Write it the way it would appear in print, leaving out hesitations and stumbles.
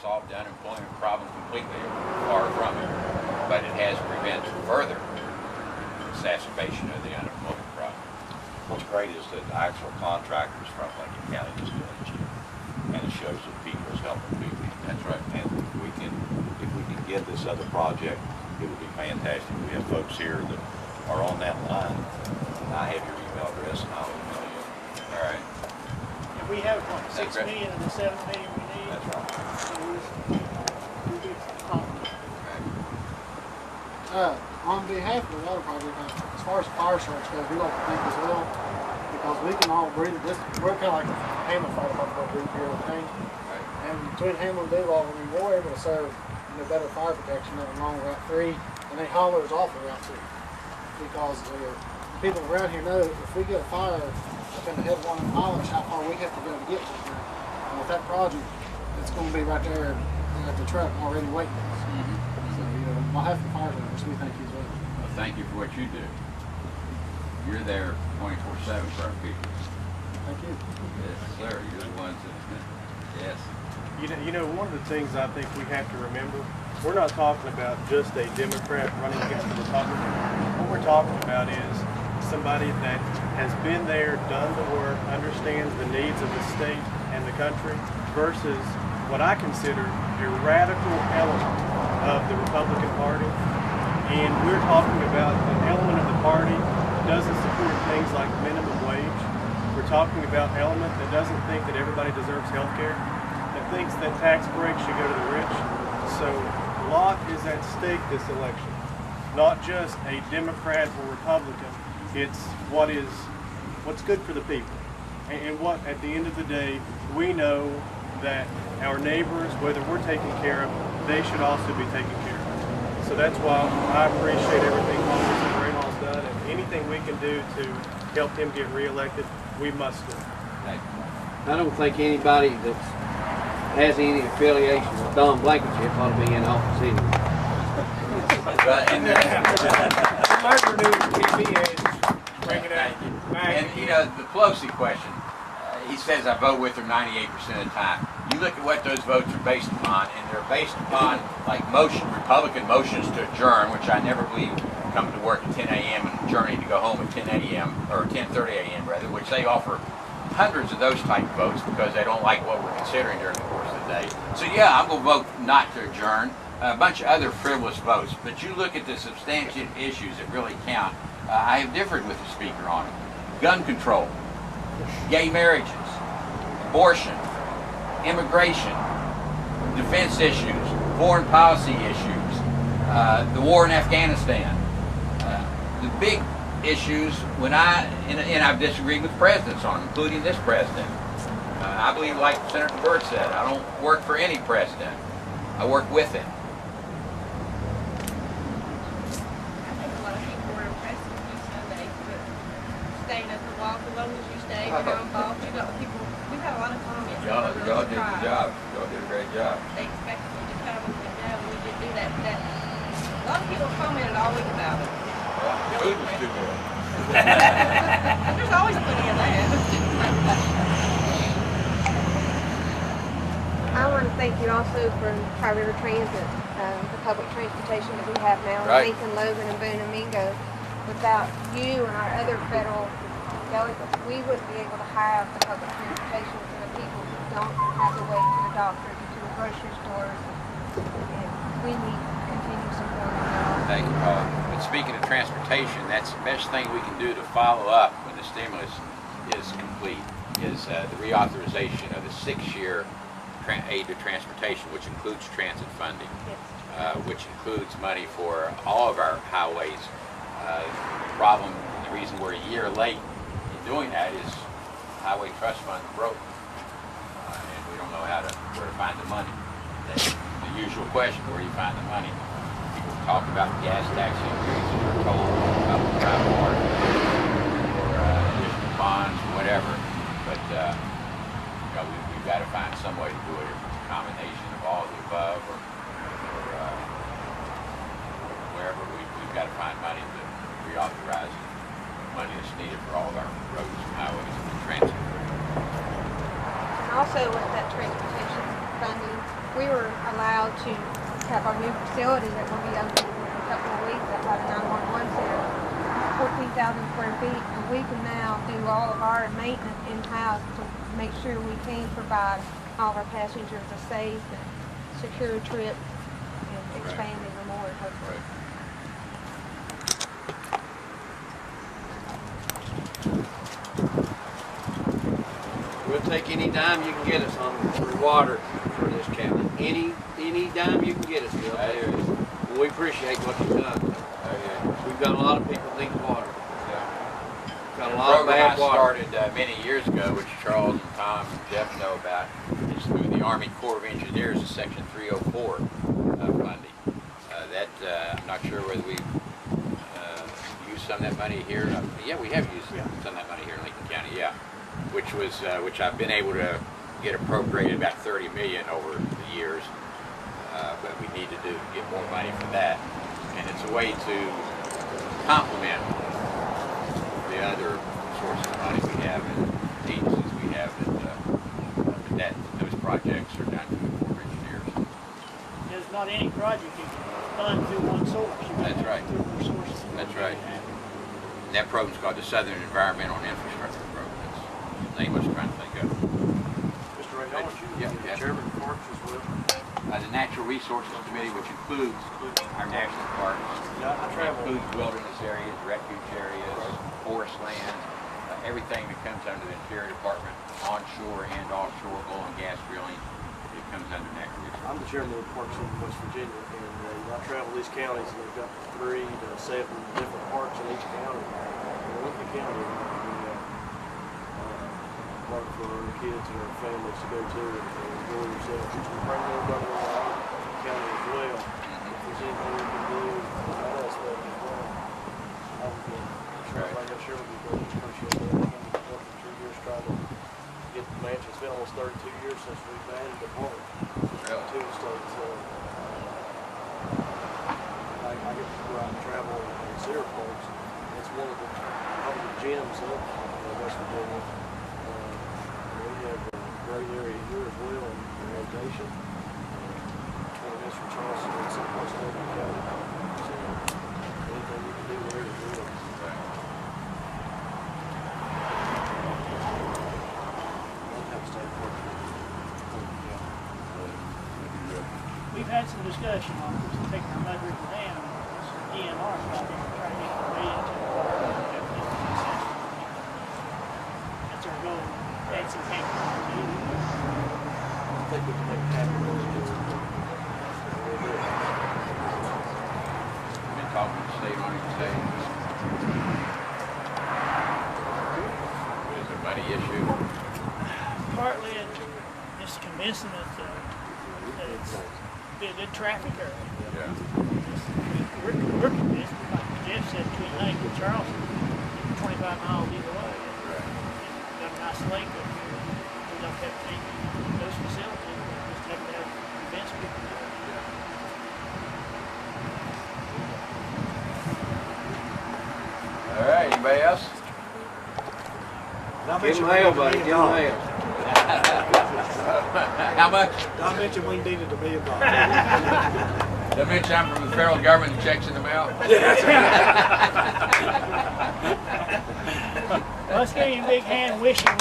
solved the unemployment problem completely, far from it, but it has prevented further exacerbation of the unemployment problem. What's great is that actual contractors from Lincoln County is doing it, and it shows that people is helping people. That's right. And if we can get this other project, it would be fantastic. We have folks here that are on that line. I have your email address, and I'll email you. All right. And we have what, 6 million of the 7 million we need. That's right. So we'll be fine. On behalf of the water project, as far as fire service goes, we like to thank as well, because we can all breathe this. We're kind of like a Hamlin fire department group here in Payne. And between Hamlin and Duval, we were able to serve better fire protection along Route 3, and they haulers off of Route 2. Because people around here know if we get a fire up in the head of one of the haulers, how far we have to go to get to it. And with that project, it's going to be right there at the truck already waiting. So, on behalf of the fire service, we thank you as well. Well, thank you for what you do. You're there 24/7 for our people. Thank you. Yes, sir. You're the ones that, yes. You know, one of the things I think we have to remember, we're not talking about just a Democrat running against a Republican. What we're talking about is somebody that has been there, done the work, understands the needs of the state and the country, versus what I consider a radical element of the Republican Party. And we're talking about an element of the party that doesn't support things like minimum wage. We're talking about an element that doesn't think that everybody deserves health care, that thinks that tax breaks should go to the rich. So a lot is at stake this election. Not just a Democrat or Republican, it's what's good for the people. And what, at the end of the day, we know that our neighbors, whether we're taken care of, they should also be taken care of. So that's why I appreciate everything Congressman Rahall's done, and anything we can do to help him get reelected, we must do. Thank you. I don't think anybody that has any affiliation with Don Blankenship ought to be in office anyway. But, and, the Pelosi question, he says I vote with her 98% of the time. You look at what those votes are based upon, and they're based upon like Republican motions to adjourn, which I never believe come to work at 10 a.m. and journey to go home at 10 a.m. or 10:30 a.m. rather, which they offer hundreds of those type of votes because they don't like what we're considering during the course of the day. So yeah, I'm going to vote not to adjourn. A bunch of other frivolous votes, but you look at the substantive issues that really count. I have differed with the speaker on it. Gun control, gay marriages, abortion, immigration, defense issues, foreign policy issues, the war in Afghanistan. The big issues and I've disagreed with presidents on them, including this president. I believe, like Senator Byrd said, I don't work for any president. I work with him. Staying at the walk as long as you stay, you know, involved. You got people, we've had a lot of comments. Y'all did the job. Y'all did a great job. They expected me to come and now we did do that. A lot of people commented all week about it. The food was too good. There's always plenty of that. I want to thank you also for Tri-River Transit, the public transportation that we have now, Right. Lincoln, Logan, and Boone and Mingo. Without you and our other federal delegates, we wouldn't be able to have the public transportation for the people who don't have to wait to the doctors and to the grocery stores. And we need continued support on that. Thank you, Paul. But speaking of transportation, that's the best thing we can do to follow up when the stimulus is complete, is the reauthorization of the 6-year aid to transportation, which includes transit funding, which includes money for all of our highways. The problem, the reason we're a year late in doing that is highway trust fund broke, and we don't know where to find the money. That's the usual question: where do you find the money? People talk about gas tax increases, or toll about the private market, or additional bonds, or whatever. But we've got to find some way to do it. If it's a combination of all of the above, or wherever, we've got to find money to reauthorize money that's needed for all of our roads and highways and transit. And also with that transportation funding, we were allowed to have our new facility that will be open in a couple of weeks up by the 911 center, 14,000 square feet, and we can now do all of our maintenance in-house to make sure we can provide all of our passengers a safe and secure trip and expand even more, hopefully. We'll take any dime you can get us on for water for this county. Any dime you can get us, Bill. And we appreciate what you've done. We've got a lot of people that need water. Got a lot of bad water. Started many years ago, which Charles and Tom and Jeff know about, is through the Army Corps of Engineers, the Section 304 funding. I'm not sure whether we've used some of that money here. Yeah, we have used some of that money here in Lincoln County. Yeah, which I've been able to get appropriated about $30 million over the years. But we need to get more money for that, and it's a way to complement the other sources of money we have and agencies we have that those projects are done through the Corps of Engineers. There's not any project you can fund through one source. That's right. Through more sources. That's right. And that program's called the Southern Environmental and Infrastructure Program. That's the name I was trying to think of. Mr. Rahall, would you be the chairman of parks as well? The Natural Resources Committee, which includes our national parks, includes wilderness areas, refuge areas, forest land, everything that comes under the Interior Department, onshore and offshore oil and gas drilling, it comes under natural resources. I'm the chairman of the Parks in West Virginia, and I travel these counties, and they've got 3 to 7 different parks in each county. In Lincoln County, we park for our kids and our families to go to and enjoy themselves. We bring everybody around the county as well. If there's anything we can do in that aspect as well, I would be sure, like I sure would be great. Appreciate that. I've been working 2 years trying to get the mansion. It's been almost 32 years since we've added the park to the state. So I get to go out and travel and see our parks. It's one of the gems of West Virginia. We have a great area here as well in rotation. 20 minutes from Charleston and someplace in Lincoln County. So anything you can do there is good. We've had some discussion on taking our Mud River Dam, this DNR stuff, and trying to get the way into the water. That's our goal. Add some tank. I think we can make it happen. I've been talking to the state on it today. It's a money issue. Partly it's convincing that it's be a good traffic area. Yeah. We're convinced, like Jeff said, between Lake and Charleston, 25 miles either way. We've got a nice lake up here. We don't have to take those facilities. We just have to have events people do. All right, anybody else? Give him hell, buddy. Give him hell. How much? I mentioned we needed $1 million. Did I mention I'm from the federal government that checks in the mail? Let's give you a big hand wishing.